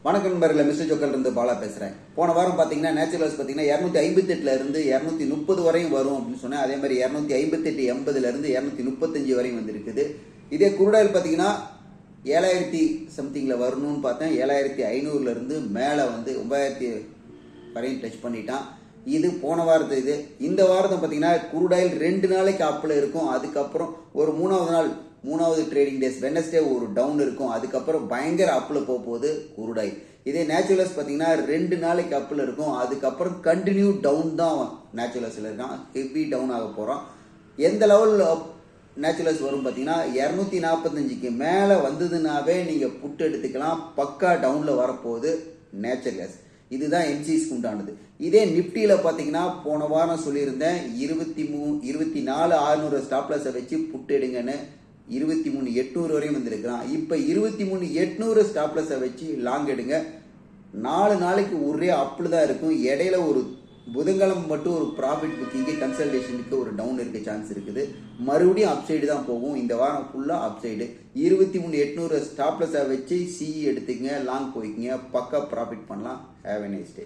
வணக்கம் நண்பர்களே, மிஸ்டர் ஜோக்கல் இருந்து பாலா பேசுறேன். போன வாரம் பாத்தீங்கன்னா நேச்சுரல்ஸ் பாத்தீங்கன்னா 258 இருந்து 230 வரையும் வரும் அப்படின்னு சொன்னேன். அதே மாதிரி 258 80 இருந்து 235 வரையும் வந்திருக்குது. இதே குருடாயில் பாத்தீங்கன்னா 7000 சம்திங்ல வரணும்னு பார்த்தேன். 7500 இருந்து மேல வந்து 9000 வரையும் டச் பண்ணிட்டான். இது போன வாரத்து. இது இந்த வாரத்தை பார்த்தீங்கன்னா குருடாயில் 2 நாளைக்கு அப்பில் இருக்கும். அதுக்கப்புறம் ஒரு மூணாவது ட்ரேடிங் டேஸ் வெனஸ்டே ஒரு டவுன் இருக்கும். அதுக்கப்புறம் பயங்கர அப்பில் போகுது குருடாயில். இதே நேச்சுரல்ஸ் பார்த்தீங்கன்னா 2 நாளைக்கு அப்பில் இருக்கும். அதுக்கப்புறம் கண்டினியூ டவுன் தான் நேச்சுரல்ஸில் இருக்கான். ஹெவி டவுன் ஆக போகிறான். எந்த லெவல் நேச்சுரல்ஸ் வரும் பார்த்தீங்கன்னா 245க்கு மேலே வந்ததுனாவே நீங்கள் புட்டு எடுத்துக்கலாம். பக்கா டவுனில் வரப்போகுது நேச்சுரல்ஸ். இதுதான் எம்சிஸ்க்கு உண்டானது. இதே நிப்டியில் பார்த்தீங்கன்னா போன வாரம் சொல்லியிருந்தேன் 24,600 ஸ்டாப்லஸை வச்சு புட்டு எடுங்கன்னு. 23,800 வரையும் வந்திருக்கிறான். இப்போ 23,800 ஸ்டாப்லஸை வச்சு லாங் எடுங்க. 4 நாளைக்கு ஒரே அப்பில் தான் இருக்கும். இடையில ஒரு புதன்கிழமை மட்டும் ஒரு ப்ராஃபிட் புக்கிங்கு கன்சல்டேஷனுக்கு ஒரு டவுன் இருக்க சான்ஸ் இருக்குது. மறுபடியும் அப்சைடு தான் போகும். இந்த வாரம் ஃபுல்லாக அப்சைடு. 23,800 ஸ்டாப்லஸை வச்சு சிஇ எடுத்துக்கங்க, லாங் போய்க்குங்க, பக்கா ப்ராஃபிட் பண்ணலாம். Have a nice day.